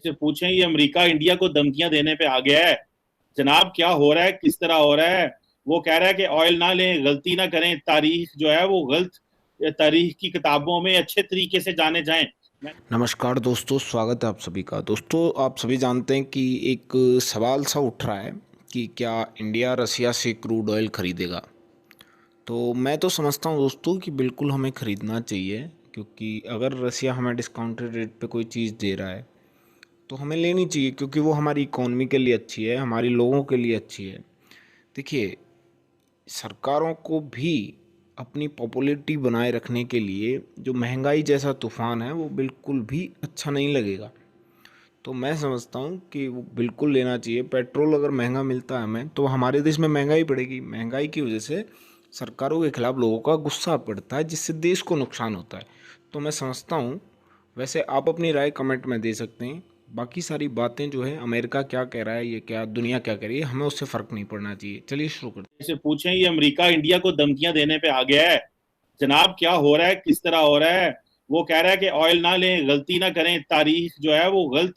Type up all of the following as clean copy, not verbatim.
से पूछें, ये अमेरिका इंडिया को धमकियां देने पे आ गया है जनाब। क्या हो रहा है, किस तरह हो रहा है? वो कह रहा है कि ऑयल ना लें, गलती ना करें, तारीख जो है वो गलत तारीख की किताबों में अच्छे तरीके से जाने जाएं। नमस्कार दोस्तों, स्वागत है आप सभी का। दोस्तों, आप सभी जानते हैं कि एक सवाल सा उठ रहा है कि क्या इंडिया रसिया से क्रूड ऑयल खरीदेगा। तो मैं तो समझता हूँ दोस्तों कि बिल्कुल हमें ख़रीदना चाहिए, क्योंकि अगर रसिया हमें डिस्काउंटेड रेट पे कोई चीज़ दे रहा है तो हमें लेनी चाहिए, क्योंकि वो हमारी इकोनॉमी के लिए अच्छी है, हमारी लोगों के लिए अच्छी है। देखिए, सरकारों को भी अपनी पॉपुलैरिटी बनाए रखने के लिए जो महंगाई जैसा तूफ़ान है वो बिल्कुल भी अच्छा नहीं लगेगा। तो मैं समझता हूँ कि वो बिल्कुल लेना चाहिए। पेट्रोल अगर महंगा मिलता है हमें, तो हमारे देश में महंगाई बढ़ेगी। महंगाई की वजह से सरकारों के खिलाफ लोगों का गुस्सा बढ़ता है, जिससे देश को नुकसान होता है। तो मैं समझता हूँ, वैसे आप अपनी राय कमेंट में दे सकते हैं। बाकी सारी बातें जो है, अमेरिका क्या कह रहा है, ये क्या दुनिया क्या कह रही है, हमें उससे फ़र्क नहीं पड़ना चाहिए। चलिए शुरू करते से पूछें, ये अमेरिका इंडिया को धमकियां देने पे आ गया है जनाब। क्या हो रहा है, किस तरह हो रहा है? वो कह रहा है कि ऑयल ना लें, गलती ना करें, तारीख जो है वो गलत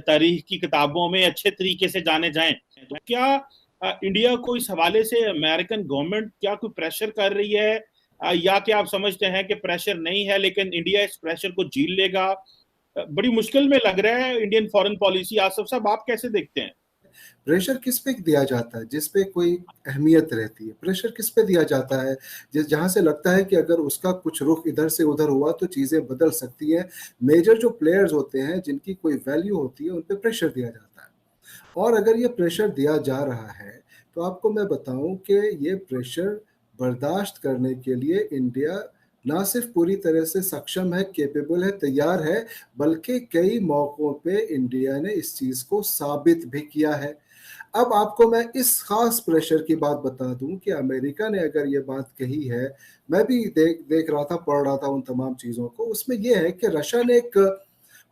तारीख की किताबों में अच्छे तरीके से जाने जाएं। तो क्या इंडिया को इस हवाले से अमेरिकन गवर्नमेंट क्या कोई प्रेशर कर रही है, या कि आप समझते हैं कि प्रेशर नहीं है लेकिन इंडिया इस प्रेशर को झेल लेगा? बड़ी मुश्किल में लग रहा है इंडियन फॉरेन पॉलिसी। आसफ साहब, आप कैसे देखते हैं? प्रेशर किस पे दिया जाता है जिस पे कोई अहमियत रहती है? प्रेशर किस पे दिया जाता है जिस जहां से लगता है कि अगर उसका कुछ रुख इधर से उधर हुआ तो चीजें बदल सकती हैं। मेजर जो प्लेयर्स होते हैं जिनकी कोई वैल्यू होती है उन पे प्रेशर दिया जाता है। और अगर ये प्रेशर दिया जा रहा है तो आपको मैं बताऊं कि ये प्रेशर बर्दाश्त करने के लिए इंडिया ना सिर्फ पूरी तरह से सक्षम है, कैपेबल है, तैयार है, बल्कि कई मौकों पे इंडिया ने इस चीज को साबित भी किया है। अब आपको मैं इस खास प्रेशर की बात बता दूं कि अमेरिका ने अगर ये बात कही है, मैं भी देख देख रहा था, पढ़ रहा था उन तमाम चीज़ों को। उसमें यह है कि रशिया ने एक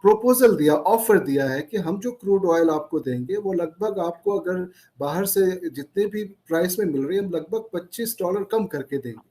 प्रपोजल दिया, ऑफर दिया है कि हम जो क्रूड ऑयल आपको देंगे वो लगभग आपको, अगर बाहर से जितने भी प्राइस में मिल रही है, हम लगभग $25 कम करके देंगे।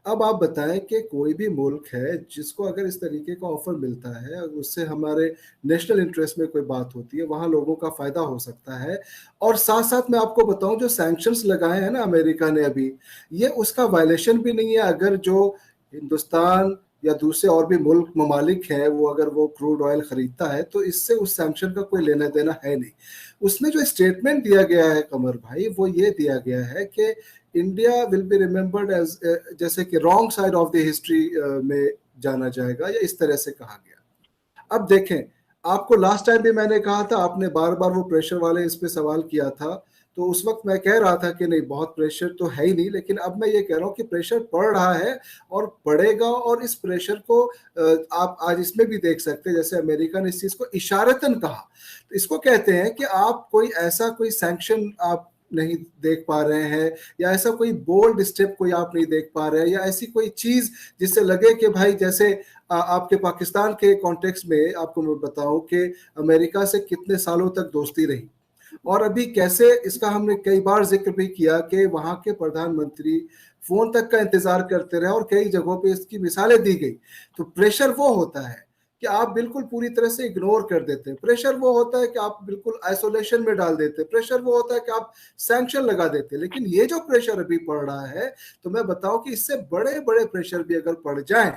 अब आप बताएं कि कोई भी मुल्क है जिसको अगर इस तरीके का ऑफर मिलता है, उससे हमारे नेशनल इंटरेस्ट में कोई बात होती है, वहां लोगों का फायदा हो सकता है। और साथ साथ मैं आपको बताऊं, जो सैंक्शंस लगाए हैं ना अमेरिका ने अभी, ये उसका वायलेशन भी नहीं है। अगर जो हिंदुस्तान या दूसरे और भी मुल्क ममालिक हैं, वो अगर वो क्रूड ऑयल खरीदता है तो इससे उस सैंक्शन का कोई लेना देना है नहीं। उसमें जो स्टेटमेंट दिया गया है कमर भाई, वो ये दिया गया है कि India will be remembered as, जैसे कि wrong side of the history में जाना जाएगा, या इस तरह से कहा गया। अब देखें, आपको लास्ट टाइम भी मैंने कहा था, आपने बार बार वो प्रेशर वाले इस पे सवाल किया था, तो उस वक्त मैं कह रहा था कि नहीं, बहुत प्रेशर तो है ही नहीं। लेकिन अब मैं ये कह रहा हूँ कि प्रेशर पड़ रहा है और पड़ेगा। और इस प्रेशर को आप आज इसमें भी देख सकते हैं, जैसे अमेरिका ने इस चीज को इशारतन कहा। तो इसको कहते हैं कि आप कोई ऐसा कोई सैंक्शन आप नहीं देख पा रहे हैं, या ऐसा कोई बोल्ड स्टेप कोई आप नहीं देख पा रहे हैं, या ऐसी कोई चीज जिससे लगे कि भाई, जैसे आपके पाकिस्तान के कॉन्टेक्स्ट में आपको मैं बताऊं कि अमेरिका से कितने सालों तक दोस्ती रही, और अभी कैसे इसका हमने कई बार जिक्र भी किया कि वहां के प्रधानमंत्री फोन तक का इंतजार करते रहे, और कई जगहों पे इसकी मिसालें दी गई। तो प्रेशर वो होता है कि आप बिल्कुल पूरी तरह से इग्नोर कर देते हैं। प्रेशर वो होता है कि आप बिल्कुल आइसोलेशन में डाल देते हैं। प्रेशर वो होता है कि आप सैंक्शन लगा देते हैं। लेकिन ये जो प्रेशर अभी पड़ रहा है, तो मैं बताऊं कि इससे बड़े बड़े प्रेशर भी अगर पड़ जाएं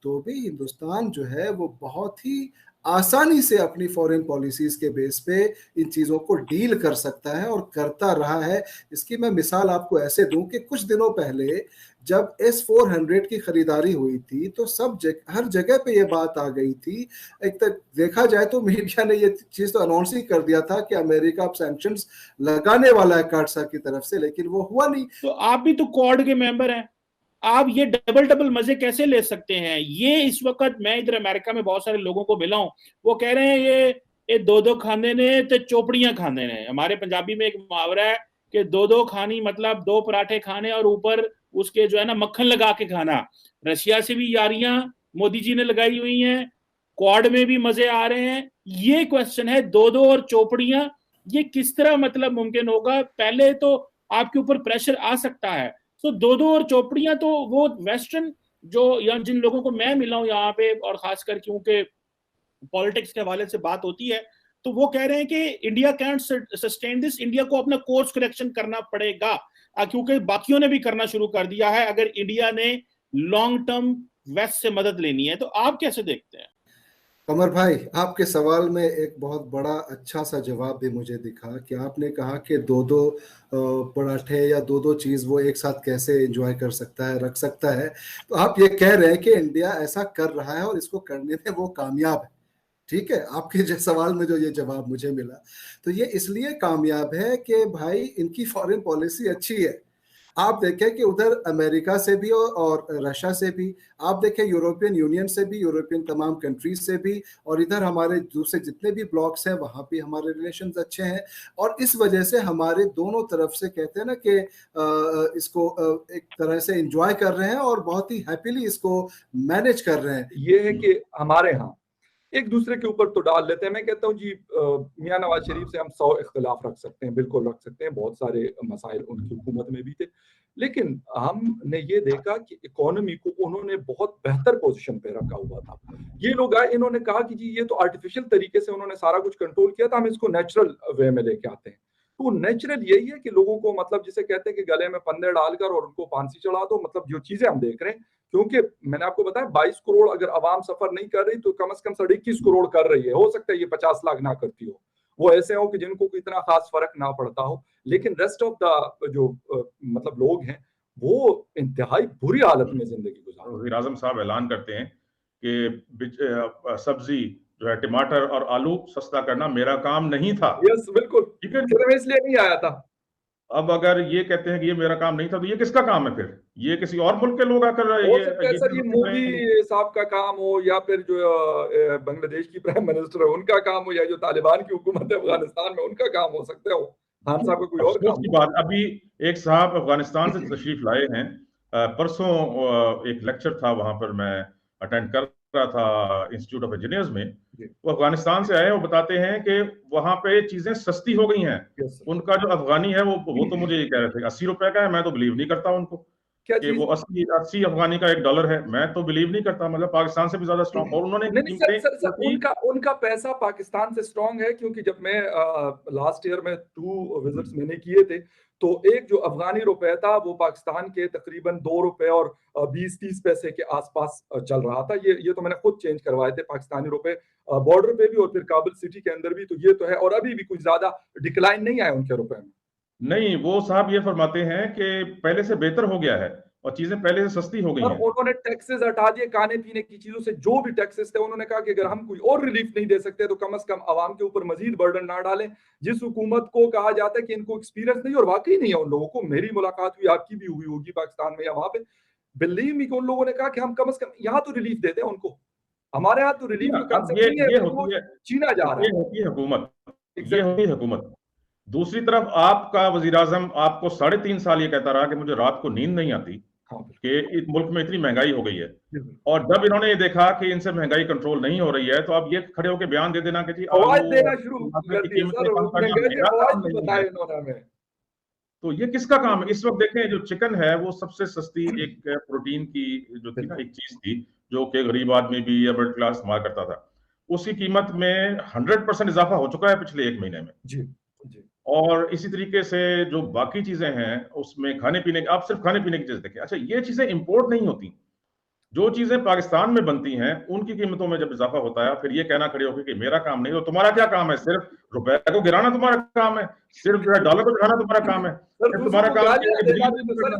तो भी हिंदुस्तान जो है वो बहुत ही आसानी से अपनी फॉरेन पॉलिसीज के बेस पे इन चीजों को डील कर सकता है, और करता रहा है। इसकी मैं मिसाल आपको ऐसे दूं कि कुछ दिनों पहले जब S-400 की खरीदारी हुई थी, तो हर जगह पे ये बात आ गई थी। एक तक देखा जाए तो मीडिया ने ये चीज तो अनाउंस ही कर दिया था कि अमेरिका अब सैंक्शंस लगाने वाला है काटसा की तरफ से, लेकिन वो हुआ नहीं। तो आप भी तो क्वाड के मेंबर हैं, आप ये डबल डबल मजे कैसे ले सकते हैं? ये इस वक्त मैं इधर अमेरिका में बहुत सारे लोगों को मिला हूं, वो कह रहे हैं ये दो दो खाने ने तो चोपड़ियां खाने ने। हमारे पंजाबी में एक मुहावरा है कि दो दो खानी, मतलब दो पराठे खाने और ऊपर उसके जो है ना मक्खन लगा के खाना। रशिया से भी यारियां मोदी जी ने लगाई हुई हैं, क्वाड में भी मजे आ रहे हैं। ये क्वेश्चन है, दो दो और चोपड़ियां, ये किस तरह मतलब मुमकिन होगा? पहले तो आपके ऊपर प्रेशर आ सकता है, तो दो दो और चौपड़ियां तो वो वेस्टर्न जो, या जिन लोगों को मैं मिला हूं यहाँ पे, और खासकर क्योंकि पॉलिटिक्स के हवाले से बात होती है, तो वो कह रहे हैं कि India can't sustain this, India को अपना कोर्स करेक्शन करना पड़ेगा, क्योंकि बाकियों ने भी करना शुरू कर दिया है अगर इंडिया ने लॉन्ग टर्म वेस्ट से मदद लेनी है। तो आप कैसे देखते हैं? कमर भाई, आपके सवाल में एक बहुत बड़ा अच्छा सा जवाब भी मुझे दिखा कि आपने कहा कि दो दो पराठे या दो दो चीज वो एक साथ कैसे एंजॉय कर सकता है, रख सकता है। तो आप ये कह रहे हैं कि इंडिया ऐसा कर रहा है और इसको करने में वो कामयाब है। ठीक है, आपके जो सवाल में जो ये जवाब मुझे मिला, तो ये इसलिए कामयाब है कि भाई इनकी फॉरेन पॉलिसी अच्छी है। आप देखें कि उधर अमेरिका से भी और रशिया से भी, आप देखें यूरोपियन यूनियन से भी, यूरोपियन तमाम कंट्रीज से भी, और इधर हमारे दूसरे जितने भी ब्लॉक्स हैं वहाँ भी हमारे रिलेशंस अच्छे हैं। और इस वजह से हमारे दोनों तरफ से कहते हैं ना कि इसको एक तरह से एंजॉय कर रहे हैं और बहुत ही हैप्पीली इसको मैनेज कर रहे हैं। ये है कि हमारे यहाँ एक दूसरे के ऊपर तो डाल लेते हैं। मैं कहता हूँ जी, मियां नवाज शरीफ से हम 100 इख्तिलाफ रख सकते हैं, बिल्कुल रख सकते हैं, बहुत सारे मसाइल उनकी हुकूमत में भी थे, लेकिन हमने ये देखा कि इकोनॉमी को उन्होंने बहुत बेहतर पोजीशन पे रखा हुआ था। ये लोग आए, इन्होंने कहा कि जी ये तो आर्टिफिशियल तरीके से उन्होंने सारा कुछ कंट्रोल किया था, हम इसको नेचुरल वे में लेके आते हैं। तो नेचुरल यही है कि लोगों को, मतलब जिसे कहते हैं कि गले में फंदे डालकर और उनको फांसी चढ़ा दो, मतलब जो चीजें हम देख रहे हैं, क्योंकि मैंने आपको बताया 22 करोड़ अगर आवाम सफर नहीं कर रही तो कम से कम 21.5 करोड़ कर रही है। हो सकता है ये 50 लाख ना करती हो, वो ऐसे हो कि जिनको इतना खास फर्क ना पड़ता हो, लेकिन रेस्ट ऑफ द जो मतलब लोग हैं वो इंतहाई बुरी हालत में जिंदगी गुजार। वज़ीर आज़म साहब ऐलान करते हैं कि सब्जी जो है टमाटर और आलू सस्ता करना मेरा काम नहीं था। यस बिल्कुल, ठीक है, मैं इसलिए नहीं आया था। अब अगर ये कहते हैं कि ये मेरा काम नहीं था तो ये किसका काम है फिर? ये किसी और मुल्क के लोग आकर हो सकता है सर ये मोदी साहब का काम हो, या फिर जो बांग्लादेश की प्राइम मिनिस्टर है उनका काम हो, या जो तालिबान की हुकूमत है अफगानिस्तान में उनका काम हो सकता है, खान साहब का कोई और काम की बात। अभी एक साहब अफगानिस्तान से तशरीफ लाए हैं, परसों एक लेक्चर था वहां पर, मैं अटेंड कर रहा था इंस्टीट्यूट ऑफ इंजीनियर्स में। वो अफगानिस्तान से आए, वो बताते हैं कि वहां पे चीजें सस्ती हो गई हैं। उनका जो अफगानी है वो तो मुझे ये कह रहे थे 80 रुपए का है। मैं तो बिलीव नहीं करता उनको कि वो 80 अफगानी का $1 है। मैं तो बिलीव नहीं करता, मतलब पाकिस्तान से भी ज्यादा स्ट्रॉन्ग। और उन्होंने उनका पैसा पाकिस्तान से स्ट्रॉन्ग है, क्योंकि जब मैं लास्ट ईयर में 2 विजिट्स मैंने किए थे, तो एक जो अफगानी रुपए था वो पाकिस्तान के तकरीबन ₹2 और 20-30 पैसे के आसपास चल रहा था। ये तो मैंने खुद चेंज करवाए थे पाकिस्तानी रुपए, बॉर्डर पे भी और फिर काबुल सिटी के अंदर भी। तो ये तो है, और अभी भी कुछ ज्यादा डिक्लाइन नहीं आया उनके रुपए में। नहीं, वो साहब ये फरमाते हैं कि पहले से बेहतर हो गया है और चीजें पहले से सस्ती हो गई हैं। उन्होंने टैक्सेस हटा दिए, खाने पीने की चीजों से जो भी टैक्सेस थे, उन्होंने कहा कि अगर हम कोई और रिलीफ नहीं दे सकते तो कम से कम आवाम के ऊपर मजीद बर्डन ना डालें। जिस हुकूमत को कहा जाता है कि इनको एक्सपीरियंस नहीं, और वाकई नहीं है उन लोगों को, मेरी मुलाकात हुई, आपकी भी हुई होगी पाकिस्तान में या वहां पे, बिलीव मी, उन लोगों ने कहा कि हम कम से कम यहाँ तो रिलीफ देते हैं उनको, हमारे यहाँ तो रिलीफ का कांसेप्ट नहीं है, चीना जा रहा है। ये होती है हुकूमत, ये होती है हुकूमत। दूसरी तरफ आपका वजीर आजम आपको 3.5 साल ये कहता रहा कि मुझे रात को नींद नहीं आती कि इस मुल्क में इतनी महंगाई हो गई है, और जब इन्होंने ये देखा कि इनसे महंगाई कंट्रोल नहीं हो रही है तो अब ये खड़े होकर बयान दे देना कि जी आवाज देना शुरू कर दिया सर, तो ये किसका काम है? इस वक्त देखें, जो चिकन है वो सबसे सस्ती एक प्रोटीन की जो थी ना, एक चीज थी जो कि गरीब आदमी भी या मिडिल क्लास इस्तेमाल करता था, उसकी कीमत में 100% इजाफा हो चुका है पिछले 1 महीने में। जी। और इसी तरीके से जो बाकी चीजें हैं उसमें खाने पीने, आप सिर्फ खाने पीने की चीज देखें। अच्छा, ये चीजें इंपोर्ट नहीं होती, जो चीजें पाकिस्तान में बनती हैं उनकी कीमतों में जब इजाफा होता है, फिर ये कहना खड़े होकर कि मेरा काम नहीं। तो तुम्हारा क्या काम है? सिर्फ रुपए को गिराना तुम्हारा काम है? सिर्फ जो है डॉलर को गिराना तुम्हारा काम है? तुम्हारा काम